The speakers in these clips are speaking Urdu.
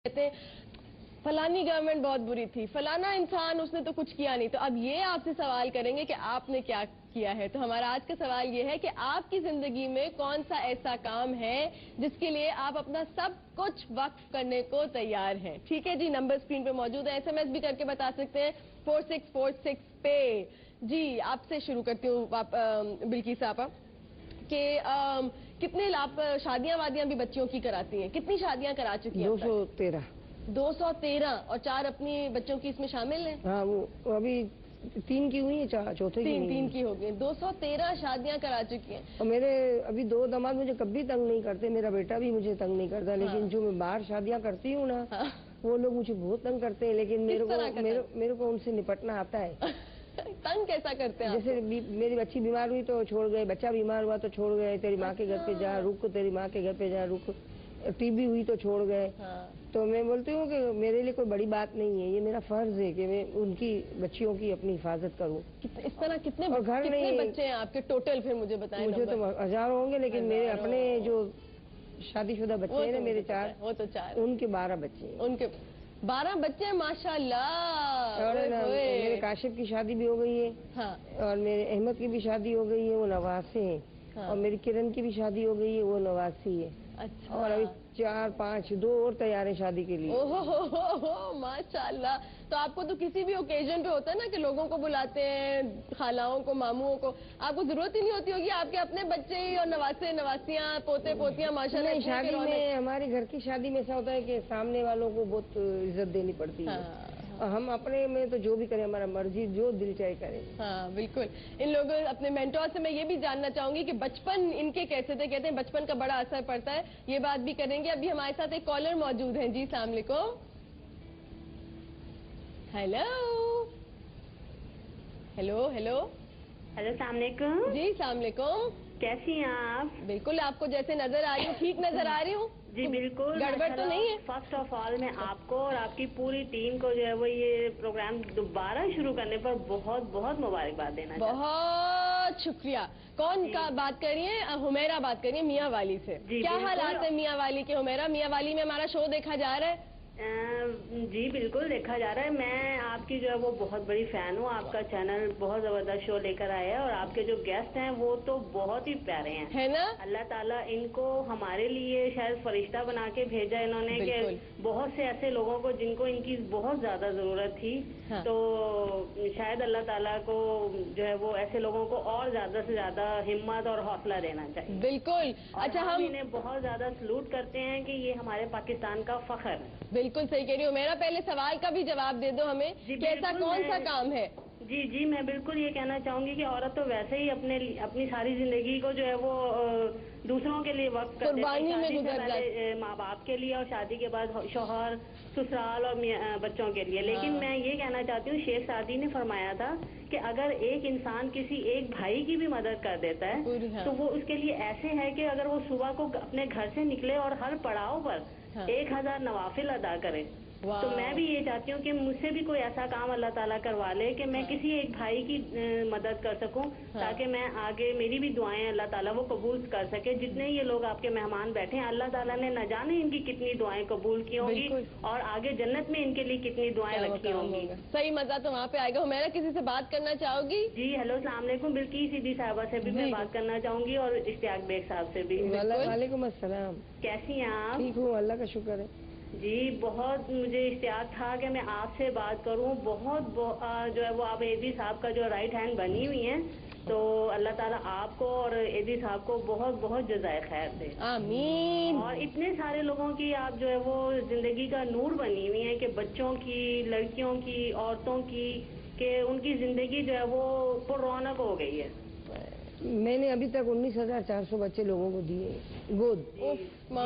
کہتے ہیں فلانی گورنمنٹ بہت بری تھی، فلانا انسان اس نے تو کچھ کیا نہیں. تو اب یہ آپ سے سوال کریں گے کہ آپ نے کیا کیا ہے. تو ہمارا آج کا سوال یہ ہے کہ آپ کی زندگی میں کون سا ایسا کام ہے جس کے لیے آپ اپنا سب کچھ وقف کرنے کو تیار ہیں. ٹھیک ہے جی، نمبر اسکرین پہ موجود ہے، SMS بھی کر کے بتا سکتے ہیں 4646 پہ. جی آپ سے شروع کرتی ہوں بلقیس آپا کہ کتنے آپ شادیاں وادیاں بھی بچیوں کی کراتی ہیں، کتنی شادیاں کرا چکی ہیں؟ 213. 213 اور 4 اپنی بچوں کی اس میں شامل ہیں؟ ہاں وہ ابھی 3 کی ہوئی ہیں، چوتھے کی تین کی ہو گئی. 213 شادیاں کرا چکی ہیں. اور میرے ابھی 2 داماد مجھے کبھی تنگ نہیں کرتے، میرا بیٹا بھی مجھے تنگ نہیں کرتا، لیکن جو میں باہر شادیاں کرتی ہوں نا وہ لوگ مجھے بہت تنگ کرتے ہیں، لیکن میرے کو ان سے نپٹنا آتا ہے. تنگ کیسا کرتے ہیں؟ جیسے میری بچی بیمار ہوئی تو چھوڑ گئے، بچہ بیمار ہوا تو چھوڑ گئے، تیری ماں کے گھر پہ جا رک، تیری ماں کے گھر پہ جا رک، ٹی بی ہوئی تو چھوڑ گئے. تو میں بولتی ہوں کہ میرے لیے کوئی بڑی بات نہیں ہے، یہ میرا فرض ہے کہ میں ان کی بچیوں کی اپنی حفاظت کروں. اس طرح کتنے بچے ہیں آپ کے ٹوٹل؟ پھر مجھے بتائیں. مجھے تو ہزاروں ہوں گے، لیکن میرے اپنے جو شادی شدہ بچے ہیں نا میرے 4، وہ تو 4 ان کے 12 بچے ہیں. ان کے 12 بچے ہیں ماشاء اللہ. اور میرے کاشف کی شادی بھی ہو گئی ہے، اور میرے احمد کی بھی شادی ہو گئی ہے، وہ 89 ہیں. اور میری کرن کی بھی شادی ہو گئی ہے، وہ 89 ہے. اچھا. اور ابھی 4 5 2 اور تیار ہیں شادی کے لیے. ماشاء اللہ. تو آپ کو تو کسی بھی اوکیزن پہ ہوتا ہے نا کہ لوگوں کو بلاتے ہیں، خالاؤں کو، ماموں کو، آپ کو ضرورت ہی نہیں ہوتی ہوگی، آپ کے اپنے بچے ہی اور نواسے نواسیاں پوتے پوتیاں ماشاء اللہ. شادی میں ہمارے گھر کی شادی میں ایسا ہوتا ہے کہ سامنے والوں کو بہت عزت دینی پڑتی ہے، اور ہم اپنے میں تو جو بھی کریں ہمارا مرضی، جو دل چاہے کریں. ہاں بالکل. ان لوگوں اپنے مینٹور سے میں یہ بھی جاننا چاہوں گی کہ بچپن ان کے کیسے تھے. کہتے ہیں بچپن کا بڑا اثر پڑتا ہے، یہ بات بھی کریں گے. ابھی ہمارے ساتھ ایک کالر موجود ہیں. جی السلام علیکم. ہیلو ہیلو ہیلو ہیلو السلام علیکم. جی السلام علیکم. کیسی ہیں آپ؟ بالکل آپ کو جیسے نظر آ رہی ہوں ٹھیک نظر آ رہی ہوں. جی بالکل، گڑبڑ تو نہیں ہے؟ فرسٹ آف آل میں آپ کو اور آپ کی پوری ٹیم کو جو ہے وہ یہ پروگرام دوبارہ شروع کرنے پر بہت بہت مبارکباد دینا چاہتی ہوں. بہت شکریہ. کون کا بات کر رہی ہیں؟ حمیرہ بات کر رہی ہیں میاں والی سے. کیا حالات ہے میاں والی کے؟ حمیرہ، میاں والی میں ہمارا شو دیکھا جا رہا ہے؟ جی بالکل دیکھا جا رہا ہے. میں آپ کی جو ہے وہ بہت بڑی فین ہوں. آپ کا چینل بہت زبردست شو لے کر آیا ہے، اور آپ کے جو گیسٹ ہیں وہ تو بہت ہی پیارے ہیں، ہے نا. اللہ تعالیٰ ان کو ہمارے لیے شاید فرشتہ بنا کے بھیجا انہوں نے، کہ بہت سے ایسے لوگوں کو جن کو ان کی بہت زیادہ ضرورت تھی، تو شاید اللہ تعالیٰ کو جو ہے وہ ایسے لوگوں کو اور زیادہ سے زیادہ ہمت اور حوصلہ دینا چاہیے. بالکل. اچھا، ہم انہیں بہت زیادہ سلوٹ کرتے ہیں کہ یہ ہمارے پاکستان کا فخر ہے. بالکل صحیح کہہ رہی ہوں. میرا پہلے سوال کا بھی جواب دے دو ہمیں کہ ایسا کون سا کام ہے؟ جی میں بالکل یہ کہنا چاہوں گی کہ عورت تو ویسے ہی اپنی ساری زندگی کو جو ہے وہ دوسروں کے لیے وقف کر دیتی ہے. شادی سے پہلے ماں باپ کے لیے، اور شادی کے بعد شوہر، سسرال اور بچوں کے لیے. لیکن میں یہ کہنا چاہتی ہوں، شیخ سعدی نے فرمایا تھا کہ اگر ایک انسان کسی ایک بھائی کی بھی مدد کر دیتا ہے تو وہ اس کے لیے ایسے ہے کہ اگر وہ صبح کو اپنے گھر سے نکلے اور ہر پڑاؤ پر 1000 نوافل ادا کرے. تو میں بھی یہ چاہتی ہوں کہ مجھ سے بھی کوئی ایسا کام اللہ تعالیٰ کروا لے کہ میں کسی ایک بھائی کی مدد کر سکوں، تاکہ میں آگے میری بھی دعائیں اللہ تعالیٰ وہ قبول کر سکے. جتنے یہ لوگ آپ کے مہمان بیٹھے ہیں، اللہ تعالیٰ نے نہ جانے ان کی کتنی دعائیں قبول کی ہوں گی، اور آگے جنت میں ان کے لیے کتنی دعائیں رکھی ہوں گی. صحیح مزہ تو وہاں پہ آئے گا. میرا کسی سے بات کرنا چاہو گی؟ جی ہیلو السلام علیکم. بلقیس سیدھی صاحبہ سے بھی میں بات کرنا چاہوں گی، اور اشتیاق بیگ صاحب سے بھی. وعلیکم السلام. کیسی ہیں آپ؟ ٹھیک ہوں، اللہ کا شکر ہے. جی بہت مجھے اشتیاق تھا کہ میں آپ سے بات کروں. بہت جو ہے وہ آپ ایدی صاحب کا جو رائٹ ہینڈ بنی ہوئی ہیں، تو اللہ تعالیٰ آپ کو اور ایدی صاحب کو بہت بہت جزائے خیر دے. آمین. اور اتنے سارے لوگوں کی آپ جو ہے وہ زندگی کا نور بنی ہوئی ہیں، کہ بچوں کی، لڑکیوں کی، عورتوں کی، کہ ان کی زندگی جو ہے وہ پر رونق ہو گئی ہے. میں نے ابھی تک 19,400 بچے لوگوں کو دیے گود.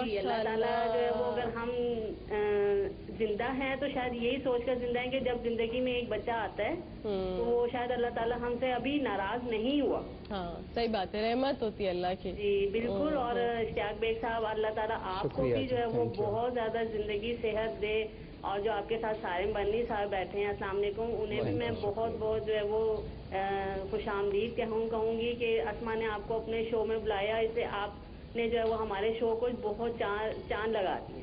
جی اللہ تعالیٰ جو ہے وہ اگر ہم زندہ ہیں تو شاید یہی سوچ کر زندہ ہیں کہ جب زندگی میں ایک بچہ آتا ہے تو وہ شاید اللہ تعالیٰ ہم سے ابھی ناراض نہیں ہوا. ہاں صحیح بات ہے، رحمت ہوتی ہے اللہ کی. جی بالکل. اور اشتیاق بیگ صاحب، اللہ تعالیٰ آپ کو بھی جو ہے وہ بہت زیادہ زندگی صحت دے. اور جو آپ کے ساتھ سارم بنی صاحب بیٹھے ہیں، السلام علیکم، انہیں بھی میں بہت بہت جو ہے وہ خوش آمدید کہوں گی کہ اسما نے آپ کو اپنے شو میں بلایا. اسے آپ نے جو ہے وہ ہمارے شو کو بہت چاند لگا دیا.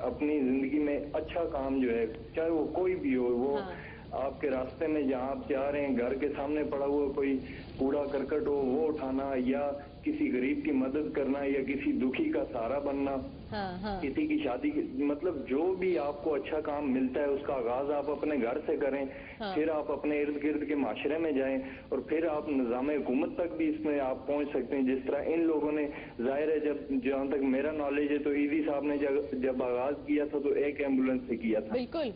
اپنی زندگی میں اچھا کام جو ہے، چاہے وہ کوئی بھی ہو، وہ آپ کے راستے میں جہاں آپ جا رہے ہیں، گھر کے سامنے پڑا ہوا کوئی کوڑا کرکٹ ہو وہ اٹھانا، یا کسی غریب کی مدد کرنا، یا کسی دکھی کا سہارا بننا، کسی کی شادی، مطلب جو بھی آپ کو اچھا کام ملتا ہے اس کا آغاز آپ اپنے گھر سے کریں، پھر آپ اپنے ارد گرد کے معاشرے میں جائیں، اور پھر آپ نظام حکومت تک بھی اس میں آپ پہنچ سکتے ہیں. جس طرح ان لوگوں نے، ظاہر ہے جہاں تک میرا نالج ہے تو ایزی صاحب نے جب آغاز کیا تھا تو ایک ایمبولینس سے کیا تھا. بالکل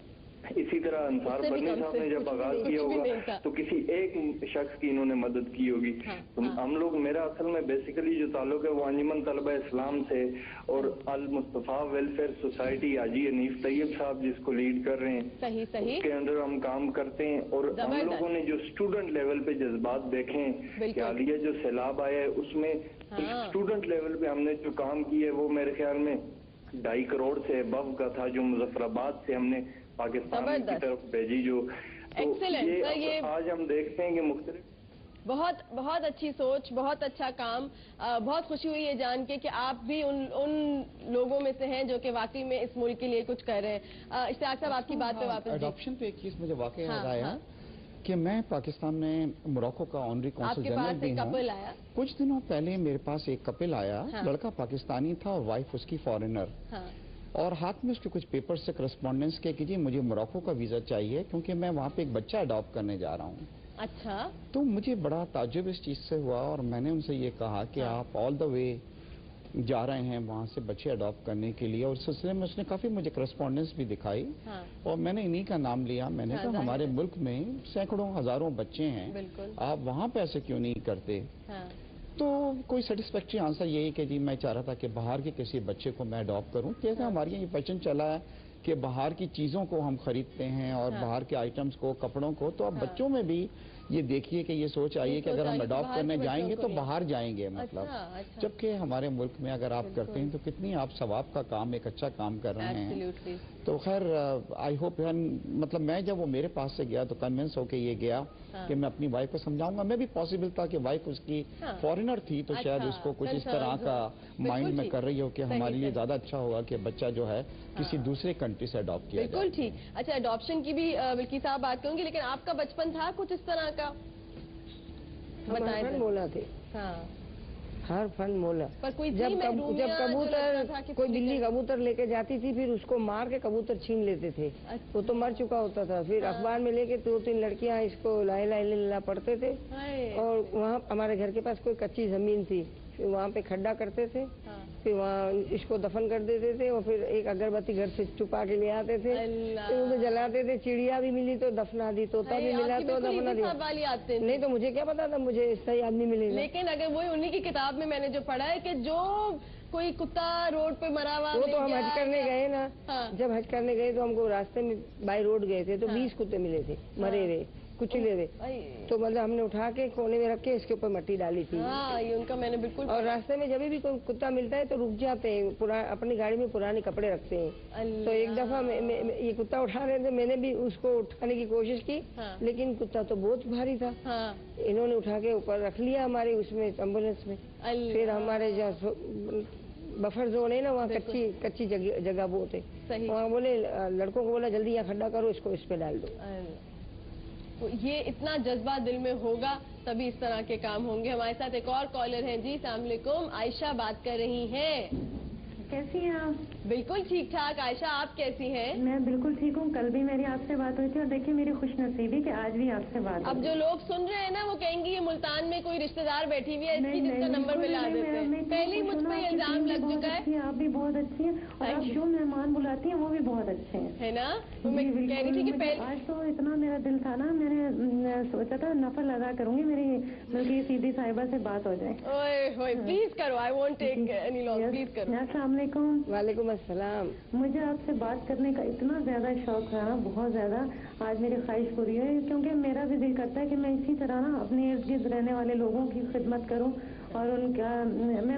اسی طرح انصار بدنی صاحب نے جب آغاز کیا ہوگا تو کسی ایک شخص کی انہوں نے مدد کی ہوگی. ہم لوگ، میرا اصل میں بیسیکلی جو تعلق ہے وہ انجمن طلبہ اسلام سے اور المصطفیٰ ویلفیئر سوسائٹی حاجی حنیف طیب صاحب جس کو لیڈ کر رہے ہیں، اس کے اندر ہم کام کرتے ہیں. اور ہم لوگوں نے جو اسٹوڈنٹ لیول پہ جذبات دیکھے ہیں کہ حالیہ جو سیلاب آیا ہے اس میں اسٹوڈنٹ لیول پہ ہم نے جو کام کیا ہے وہ میرے خیال میں 2.5 کروڑ سے ابو کا تھا، جو مظفر آباد سے ہم نے پاکستان کی طرف بھیجی. جو یہ آج ہم دیکھتے ہیں کہ مختلف، بہت بہت اچھی سوچ، بہت اچھا کام. بہت خوشی ہوئی یہ جان کے کہ آپ بھی ان لوگوں میں سے ہیں جو کہ واقعی میں اس ملک کے لیے کچھ کر رہے ہیں. اشتیاق صاحب آپ کی بات پہ واپس. اڈاپشن پہ ایک چیز مجھے واقعی یاد آیا کہ میں پاکستان میں موراکو کا آنری کونسل جنرل بھی ہوں. کچھ دنوں پہلے میرے پاس ایک کپل آیا، لڑکا پاکستانی تھا اور وائف اس کی فارنر، اور ہاتھ میں اس کے کچھ پیپر سے کرسپونڈنس کے کہ جی مجھے موراکو کا ویزا چاہیے کیونکہ میں وہاں پہ ایک بچہ اڈاپٹ کرنے جا رہا ہوں. اچھا. تو مجھے بڑا تعجب اس چیز سے ہوا اور میں نے ان سے یہ کہا کہ آپ آل دا وے جا رہے ہیں وہاں سے بچے اڈاپٹ کرنے کے لیے، اور اس سلسلے میں اس نے کافی مجھے کرسپونڈنس بھی دکھائی اور میں نے انہی کا نام لیا. میں نے کہا ہمارے ملک میں سینکڑوں ہزاروں بچے ہیں، آپ وہاں پہ ایسے کیوں نہیں کرتے؟ تو کوئی سیٹسفیکٹری آنسر یہی کہ جی میں چاہ رہا تھا کہ باہر کے کسی بچے کو میں اڈاپٹ کروں. کیسے ہمارے یہاں یہ پیشن چلا ہے کہ باہر کی چیزوں کو ہم خریدتے ہیں اور باہر کے آئٹمس کو، کپڑوں کو، تو اب بچوں میں بھی یہ دیکھیے کہ یہ سوچ آئیے کہ اگر ہم اڈاپٹ کرنے جائیں گے تو باہر جائیں گے، مطلب جبکہ ہمارے ملک میں اگر آپ کرتے ہیں تو کتنی آپ ثواب کا کام، ایک اچھا کام کر رہے ہیں. تو خیر آئی ہوپ، مطلب میں جب وہ میرے پاس سے گیا تو کنونس ہو کے یہ گیا کہ میں اپنی وائف کو سمجھاؤں گا. میں بھی پاسبل تھا کہ وائف اس کی فارنر تھی تو شاید اس کو کچھ اس طرح کا مائنڈ میں کر رہی ہو کہ ہمارے لیے زیادہ اچھا ہوگا کہ بچہ جو ہے کسی دوسرے کنٹری سے اڈاپٹ کیا جائے. بالکل ٹھیک. اچھا، اڈاپشن کی بھی بلقیس صاحب بات کروں گی، لیکن آپ کا بچپن تھا کچھ اس طرح کا؟ فن مولا تھے، ہر فن مولا. جب کبوتر، کوئی بلی کبوتر لے کے جاتی تھی پھر اس کو مار کے کبوتر چھین لیتے تھے، وہ تو مر چکا ہوتا تھا. پھر اخبار میں لے کے 2-3 لڑکیاں اس کو لا الہ الا اللہ پڑھتے تھے. اور وہاں ہمارے گھر کے پاس کوئی کچی زمین تھی، پھر وہاں پہ کھڈا کرتے تھے، پھر وہاں اس کو دفن کر دیتے تھے اور پھر ایک اگربتی گھر سے چھپا کے لے آتے تھے، پھر انہیں جلاتے تھے. چڑیا بھی ملی تو دفنا دی، طوطا بھی ملا تو دفنا دی. نہیں تو مجھے کیا پتا تھا مجھے اس صحیح آدمی ملے گا. لیکن اگر وہی انہی کی کتاب میں نے جو پڑھا ہے کہ جو کوئی کتا روڈ پہ مرا ہوا، وہ تو ہم حج کرنے گئے نا، جب حج کرنے گئے تو ہم کو راستے میں بائی روڈ گئے تھے تو 20 کتے ملے تھے مرے ہوئے، کچلے ہوئے. تو مطلب ہم نے اٹھا کے کونے میں رکھ کے اس کے اوپر مٹی ڈالی تھی. یہ ان کا میں نے بالکل. اور راستے میں جب بھی کوئی کتا ملتا ہے تو رک جاتے ہیں، اپنی گاڑی میں پرانے کپڑے رکھتے ہیں. تو ایک دفعہ یہ کتا اٹھا رہے تھے، میں نے بھی اس کو اٹھانے کی کوشش کی لیکن کتا تو بہت بھاری تھا. انہوں نے اٹھا کے اوپر رکھ لیا ہمارے اس میں ایمبولینس میں. پھر ہمارے جہاں بفر زون ہے نا وہاں کچی جگہ بہت ہے، وہاں بولے لڑکوں کو بولا جلدی یہاں کھڈا کرو، اس کو اس پہ ڈال دو. تو یہ اتنا جذبہ دل میں ہوگا تبھی اس طرح کے کام ہوں گے. ہمارے ساتھ ایک اور کالر ہیں. جی السلام علیکم، عائشہ بات کر رہی ہیں. کیسی ہیں آپ؟ بالکل ٹھیک ٹھاک. عائشہ آپ کیسی ہیں؟ میں بالکل ٹھیک ہوں. کل بھی میری آپ سے بات ہوئی تھی اور دیکھیے میری خوش نصیبی کہ آج بھی آپ سے بات. اب جو لوگ سن رہے ہیں نا وہ کہیں گے یہ ملتان میں کوئی رشتہ دار بیٹھی ہوئی ہے، اس کی جس کا نمبر ملا دیتے ہیں. پہلے ہی مجھ پہ الزام لگ چکا ہے. آپ بھی بہت اچھی ہیں اور آپ جو مہمان بلاتی ہیں وہ بھی بہت اچھے ہیں، ہے نا؟ میں کہہ رہی تھی کہ آج تو اتنا میرا دل تھا نا، میں نے سوچا تھا نفل ادا کروں گی میری بلکہ سیدھی صاحبہ سے بات ہو جائے. پلیز کرو، I won't take any long. Please کرو. السلام علیکم. وعلیکم السلام. مجھے آپ سے بات کرنے کا اتنا زیادہ شوق ہے نا، بہت زیادہ. آج میری خواہش پوری ہے کیونکہ میرا بھی دل کرتا ہے کہ میں اسی طرح نا اپنے ارد گرد رہنے والے لوگوں کی خدمت کروں اور ان کا میں